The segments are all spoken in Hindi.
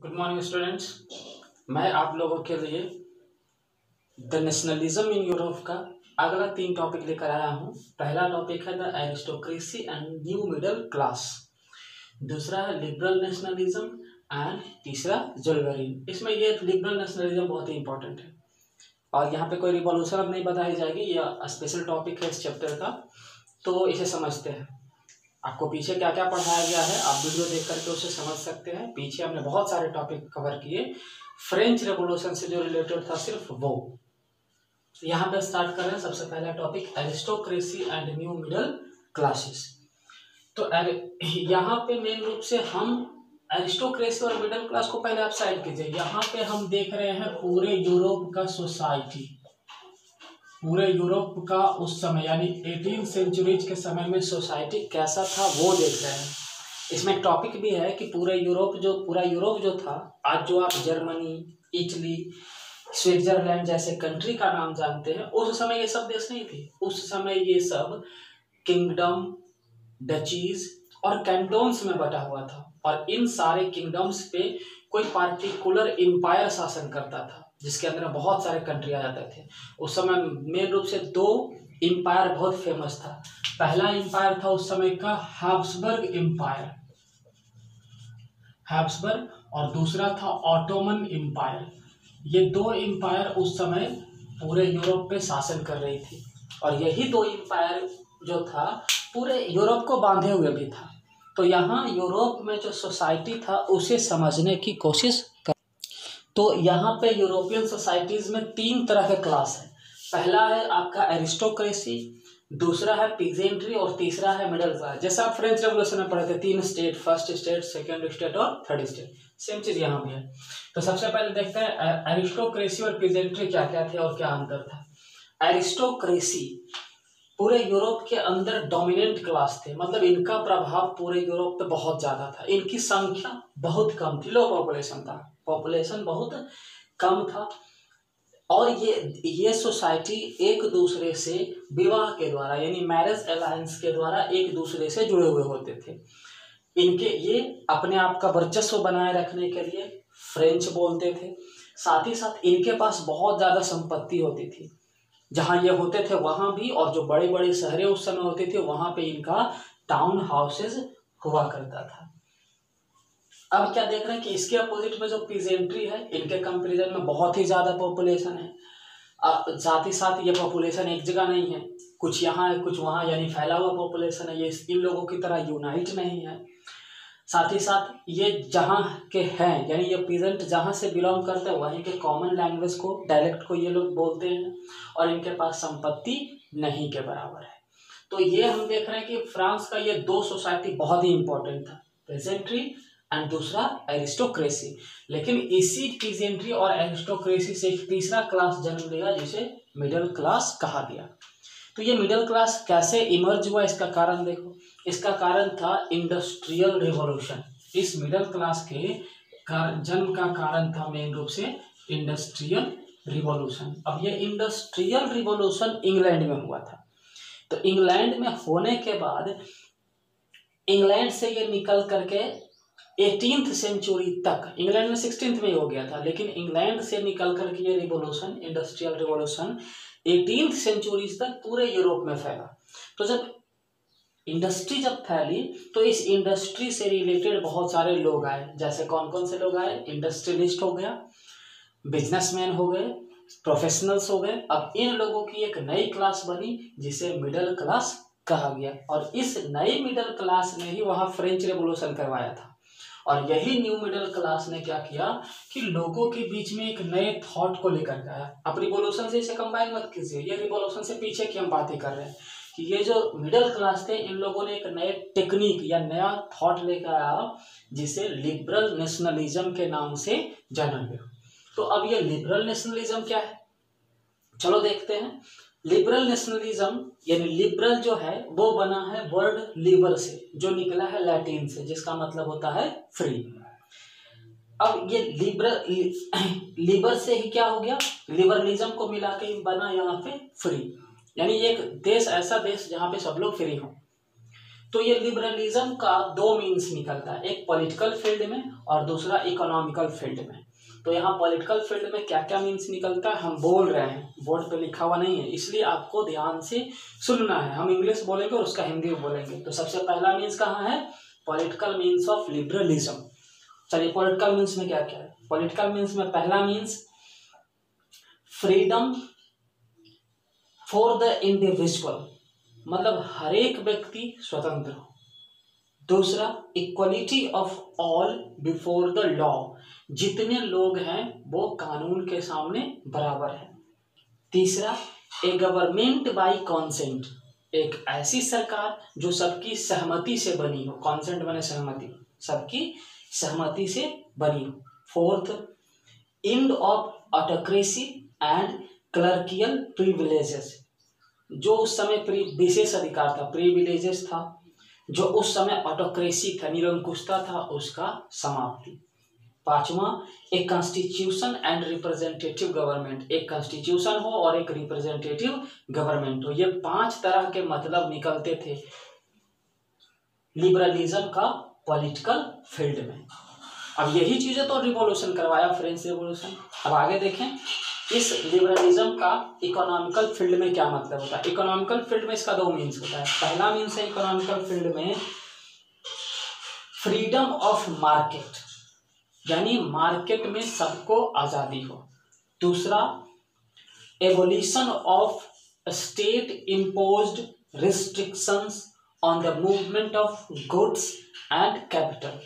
Good morning students. मैं आप लोगों के लिए द नेशनलिज्म इन यूरोप का अगला 3 टॉपिक लेकर आया हूँ। पहला टॉपिक है the aristocracy and new middle class, दूसरा है लिबरल नेशनलिज्म एंड तीसरा जुल्वरीन। इसमें ये लिबरल नेशनलिज्म बहुत ही इंपॉर्टेंट है और यहाँ पे कोई रिवॉल्यूशन अब नहीं बताई जाएगी, यह स्पेशल टॉपिक है इस चैप्टर का, तो इसे समझते हैं। आपको पीछे क्या क्या पढ़ाया गया है आप वीडियो देख करके उसे समझ सकते हैं। पीछे हमने बहुत सारे टॉपिक कवर किए, फ्रेंच रेवोल्यूशन से जो रिलेटेड था सिर्फ वो। यहाँ पे स्टार्ट कर रहे हैं। सबसे पहला topic aristocracy and new middle classes. तो यहाँ पे मेन रूप से हम एरिस्टोक्रेसी और मिडिल क्लास को पहले आप साइड कीजिए। यहाँ पे हम देख रहे हैं पूरे यूरोप का सोसाइटी, पूरे यूरोप का उस समय यानी 18 सेंचुरीज के समय में सोसाइटी कैसा था वो देख रहे हैं। इसमें टॉपिक भी है कि पूरा यूरोप जो था, आज जो आप जर्मनी, इटली, स्विट्जरलैंड जैसे कंट्री का नाम जानते हैं, उस समय ये सब देश नहीं थे। उस समय ये सब किंगडम, डचीज और कैंटोन्स में बटा हुआ था और इन सारे किंगडम्स पे कोई पार्टिकुलर एम्पायर शासन करता था जिसके अंदर बहुत सारे कंट्री आ जाते थे। उस समय मेन रूप से 2 एम्पायर बहुत फेमस था। पहला एम्पायर था उस समय का हैब्सबर्ग एम्पायर, हैब्सबर्ग, और दूसरा था ऑटोमन एम्पायर। ये 2 एम्पायर उस समय पूरे यूरोप पे शासन कर रही थी और यही 2 एम्पायर जो था पूरे यूरोप को बांधे हुए भी था। तो यहाँ यूरोप में जो सोसाइटी था उसे समझने की कोशिश कर। तो यहाँ पे यूरोपियन सोसाइटीज में 3 तरह के क्लास है। पहला है आपका एरिस्टोक्रेसी, दूसरा है पीजेंट्री और तीसरा है मिडिल क्लास। जैसा आप फ्रेंच रेवोल्यूशन में पढ़े थे 3 state, first state, second state और थर्ड स्टेट, सेम चीज यहाँ भी है। तो सबसे पहले देखते हैं एरिस्टोक्रेसी और पीजेंट्री क्या क्या थे और क्या अंतर था। एरिस्टोक्रेसी पूरे यूरोप के अंदर डोमिनेंट क्लास थे, मतलब इनका प्रभाव पूरे यूरोप पे बहुत ज्यादा था। इनकी संख्या बहुत कम थी, लो पॉपुलेशन था, पॉपुलेशन बहुत कम था और ये सोसाइटी एक दूसरे से विवाह के द्वारा यानी मैरिज अलायंस के द्वारा एक दूसरे से जुड़े हुए होते थे। इनके ये अपने आप का वर्चस्व बनाए रखने के लिए फ्रेंच बोलते थे। साथ ही साथ इनके पास बहुत ज्यादा संपत्ति होती थी, जहां ये होते थे वहां भी, और जो बड़े बड़े शहरें उस समय होती थी वहां पे इनका टाउन हाउसेज हुआ करता था। अब क्या देख रहे हैं कि इसके अपोजिट में जो पीजेंट्री है, इनके कंपैरिजन में बहुत ही ज्यादा पॉपुलेशन है। साथ ही साथ ये पॉपुलेशन एक जगह नहीं है, कुछ यहाँ है कुछ वहाँ, यानी फैला हुआ पॉपुलेशन है। ये इन लोगों की तरह यूनाइट नहीं है। साथ ही साथ ये जहाँ के हैं यानी ये पीजेंट जहाँ से बिलोंग करते हैं वहीं के कॉमन लैंग्वेज को, डायलेक्ट को ये लोग बोलते हैं और इनके पास संपत्ति नहीं के बराबर है। तो ये हम देख रहे हैं कि फ्रांस का ये 2 सोसाइटी बहुत ही इंपॉर्टेंट था, पीजेंट्री एंड दूसरा एरिस्टोक्रेसी। लेकिन इसी पीजेंट्री और एरिस्टोक्रेसी से एक तीसरा क्लास जन्म लिया जिसे मिडिल क्लास कहा गया। तो ये मिडिल क्लास कैसे इमर्ज हुआ, इसका कारण देखो। इसका कारण था इंडस्ट्रियल रिवॉल्यूशन। इस मिडिल क्लास के जन्म का कारण था मेन रूप से इंडस्ट्रियल रिवॉल्यूशन। अब ये इंडस्ट्रियल रिवॉल्यूशन इंग्लैंड में हुआ था। तो इंग्लैंड में होने के बाद इंग्लैंड से ये निकल करके 18th सेंचुरी तक, इंग्लैंड में 16th में ही हो गया था, लेकिन इंग्लैंड से निकल करके ये revolution, industrial revolution 18th century तक पूरे यूरोप में फैला। तो जब इंडस्ट्री फैली तो इस इंडस्ट्री से रिलेटेड बहुत सारे लोग आए। जैसे कौन कौन से लोग आए, इंडस्ट्रियलिस्ट हो गया, बिजनेसमैन हो गए, प्रोफेशनल्स हो गए। अब इन लोगों की एक नई क्लास बनी जिसे मिडिल क्लास कहा गया और इस नई मिडिल क्लास ने ही वहां फ्रेंच रेवोल्यूशन करवाया था। और यही न्यू मिडिल क्लास ने क्या किया कि लोगों के बीच में एक नए थॉट को लेकर के आया। अब रिवॉल्यूशन से इसे कंबाइन मत कीजिए, ये रिवॉल्यूशन से पीछे की हम बातें कर रहे हैं कि ये जो मिडिल क्लास थे इन लोगों ने एक नए टेक्निक या नया थॉट लेकर आया जिसे लिबरल नेशनलिज्म के नाम से जाना गया। तो अब ये लिबरल नेशनलिज्म क्या है, चलो देखते हैं। लिबरल नेशनलिज्म यानी लिबरल जो है वो बना है वर्ड लिबर से, जो निकला है लैटिन से, जिसका मतलब होता है फ्री। अब ये लिबर से ही क्या हो गया, लिबरलिज्म को मिला के बना यहाँ पे फ्री, यानी एक देश, ऐसा देश जहाँ पे सब लोग फ्री हों। तो ये लिबरलिज्म का दो मीन्स निकलता है, एक पॉलिटिकल फील्ड में और दूसरा इकोनॉमिकल फील्ड में। तो यहाँ पॉलिटिकल फील्ड में क्या क्या मीन्स निकलता है हम बोल रहे हैं, बोर्ड पे लिखा हुआ नहीं है, इसलिए आपको ध्यान से सुनना है। हम इंग्लिश बोलेंगे और उसका हिंदी में बोलेंगे। तो सबसे पहला मीन्स कहाँ है, पॉलिटिकल मीन्स ऑफ लिबरलिज्म। चलिए पॉलिटिकल मीन्स में क्या क्या है। पॉलिटिकल मीन्स में पहला means freedom for the individual, मतलब हर एक व्यक्ति स्वतंत्र हो। दूसरा equality of all before the law, जितने लोग हैं वो कानून के सामने बराबर हैं। तीसरा ए गवर्नमेंट बाय कॉन्सेंट, एक ऐसी सरकार जो सबकी सहमति से बनी हो, कॉन्सेंट माने सहमति, सबकी सहमति से बनी हो। Fourth end of autocracy and clerical privileges, जो उस समय विशेष अधिकार था, प्रिविलेजेस था, जो उस समय ऑटोक्रेसी था, निरंकुशता था, उसका समाप्ति। पांचवा एक कॉन्स्टिट्यूशन एंड रिप्रेजेंटेटिव गवर्नमेंट, एक कॉन्स्टिट्यूशन हो और एक रिप्रेजेंटेटिव गवर्नमेंट हो। ये 5 तरह के मतलब निकलते थे लिबरलिज्म का पॉलिटिकल फील्ड में। अब यही चीजें तो रिवॉल्यूशन करवाया, फ्रेंच रिवॉल्यूशन। अब आगे देखें इस लिबरलिज्म का इकोनॉमिकल फील्ड में क्या मतलब होता है। इकोनॉमिकल फील्ड में इसका दो मीन्स होता है। पहला मीन्स है इकोनॉमिकल फील्ड में फ्रीडम ऑफ मार्केट, यानी मार्केट में सबको आजादी हो। दूसरा abolition of state imposed restrictions on the movement of goods and capital.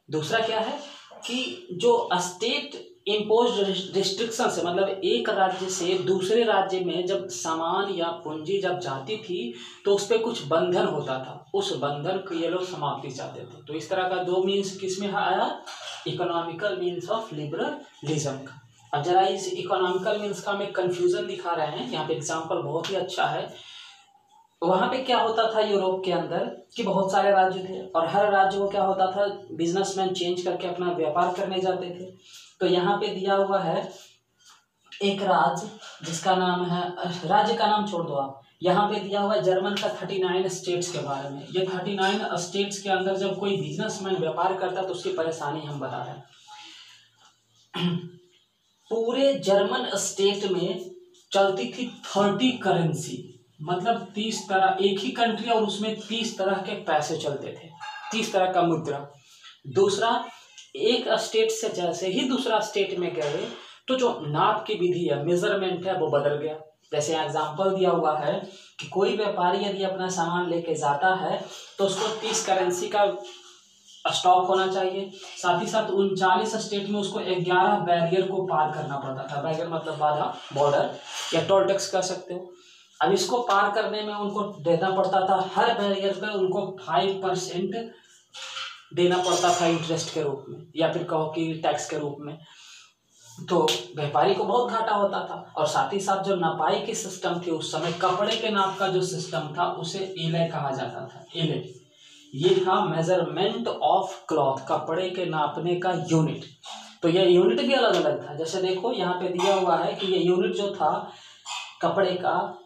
दूसरा क्या है कि जो स्टेट इम्पोज्ड रिस्ट्रिक्शन से, मतलब एक राज्य से दूसरे राज्य में जब सामान या पूंजी जब जाती थी तो उस पर कुछ बंधन होता था, उस बंधन को ये लोग समाप्ति चाहते थे। तो इस तरह का दो मीन्स किसमें आया, इकोनॉमिकल मीन्स ऑफ लिबरलिज्म का। अब जरा इस इकोनॉमिकल मीन्स का हम एक कंफ्यूजन दिखा रहे हैं, यहाँ पे एग्जाम्पल बहुत ही अच्छा है। वहां पे क्या होता था यूरोप के अंदर कि बहुत सारे राज्य थे और हर राज्य को क्या होता था, बिजनेसमैन चेंज करके अपना व्यापार करने जाते थे। तो यहाँ पे दिया हुआ है एक राज्य जिसका नाम है, राज्य का नाम छोड़ दो आप, यहाँ पे दिया हुआ है जर्मन का 39 स्टेट्स के बारे में। ये 39 स्टेट्स के अंदर जब कोई बिजनेसमैन व्यापार करता तो उसकी परेशानी हम बता रहे हैं। पूरे जर्मन स्टेट में चलती थी 30 करेंसी, मतलब 30 तरह, एक ही कंट्री और उसमें 30 तरह के पैसे चलते थे, 30 तरह का मुद्रा। दूसरा एक स्टेट से जैसे ही दूसरा स्टेट में गए तो जो नाप की विधि है, मेजरमेंट है, वो बदल गया। जैसे एग्जांपल दिया हुआ है कि कोई व्यापारी यदि अपना सामान लेके जाता है तो उसको 30 करेंसी का स्टॉक होना चाहिए। साथ ही साथ 39 स्टेट में उसको 11 बैरियर को पार करना पड़ता था। बैरियर मतलब बाधा, बॉर्डर या टोल टैक्स कह सकते हो। अब इसको पार करने में उनको देना पड़ता था, हर बैरियर पे उनको 5% देना पड़ता था इंटरेस्ट के रूप में, या फिर कहो कि टैक्स के रूप में। तो व्यापारी को बहुत घाटा होता था। और साथ ही साथ जो नपाई की सिस्टम थी उस समय, कपड़े के नाप का जो सिस्टम था उसे एले कहा जाता था। एले ये था मेजरमेंट ऑफ क्लॉथ, कपड़े के नापने का यूनिट। तो ये यूनिट भी अलग अलग था। जैसे देखो यहाँ पे दिया हुआ है कि ये यूनिट जो था कपड़े का,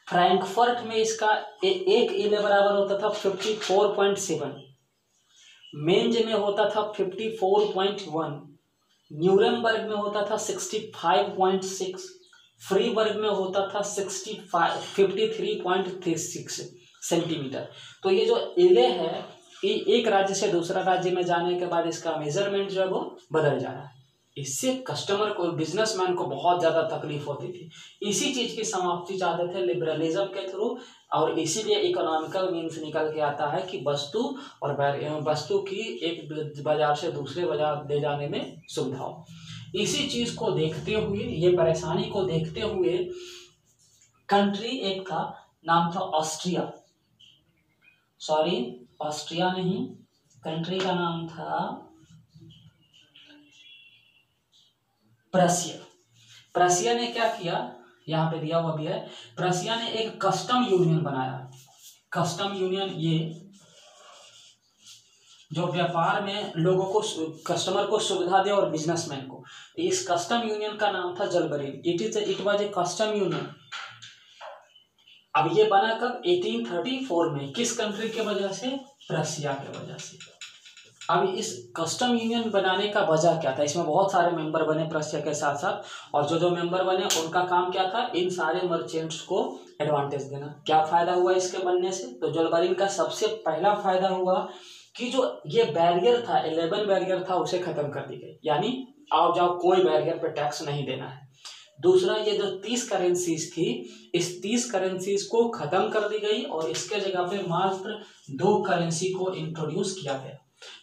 फ्रैंकफर्ट में इसका एक एले बराबर होता था 54.7, मेंज में होता था 54.1, न्यूरेमबर्ग में होता था 65.6, फ्रीबर्ग में होता था 53.36 सेंटीमीटर। तो ये जो एले है, ये एक राज्य से दूसरा राज्य में जाने के बाद इसका मेजरमेंट जो है वो बदल जा रहा है। इससे कस्टमर को, बिजनेसमैन को बहुत ज़्यादा तकलीफ होती थी। इसी चीज़ की समाप्ति चाहते थे लिबरलिज्म के थ्रू, और इसीलिए इकोनॉमिकल मीन्स निकल के आता है कि वस्तु और वस्तु की एक बाजार से दूसरे बाजार ले जाने में सुविधा हो। इसी चीज़ को देखते हुए, ये परेशानी को देखते हुए, कंट्री एक था, नाम था ऑस्ट्रिया, सॉरी ऑस्ट्रिया नहीं, कंट्री का नाम था प्रशिया। प्रशिया ने क्या किया, यहाँ पे दिया हुआ भी है, प्रशिया ने एक कस्टम यूनियन बनाया। कस्टम यूनियन ये जो व्यापार में लोगों को, कस्टमर को सुविधा दे और बिजनेसमैन को। इस कस्टम यूनियन का नाम था Zollverein. It was a custom union अब ये बना कब? 1834 में। किस कंट्री के वजह से? रसिया के वजह से। अब इस कस्टम यूनियन बनाने का वजह क्या था? इसमें बहुत सारे मेंबर बने रसिया के साथ साथ, और जो जो मेंबर बने उनका काम क्या था? इन सारे मर्चेंट्स को एडवांटेज देना। क्या फायदा हुआ इसके बनने से? तो जोल्बरीन का सबसे पहला फायदा हुआ कि जो ये बैरियर था, 11 बैरियर था, उसे खत्म कर दी गई, यानी आओ जाओ कोई बैरियर पे टैक्स नहीं देना है। दूसरा, ये जो 30 करेंसीज थी, इस 30 करेंसीज को खत्म कर दी गई और इसके जगह पे मात्र 2 करेंसी को इंट्रोड्यूस किया गया।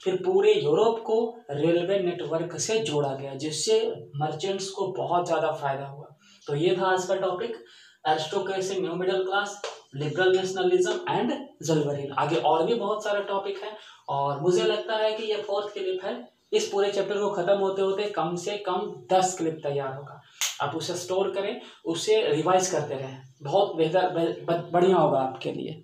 फिर पूरे यूरोप को रेलवे नेटवर्क से जोड़ा गया, जिससे मर्चेंट्स को बहुत ज्यादा फायदा हुआ। तो ये था आज का topic, aristocracy, new middle class, liberal nationalism and Zollverein. आगे और भी बहुत सारे टॉपिक हैं और मुझे लगता है कि ये 4th क्लिप है। इस पूरे चैप्टर को खत्म होते होते कम से कम 10 क्लिप तैयार होगा। आप उसे स्टोर करें, उसे रिवाइज करते रहें, बहुत बेहतर बढ़िया होगा आपके लिए।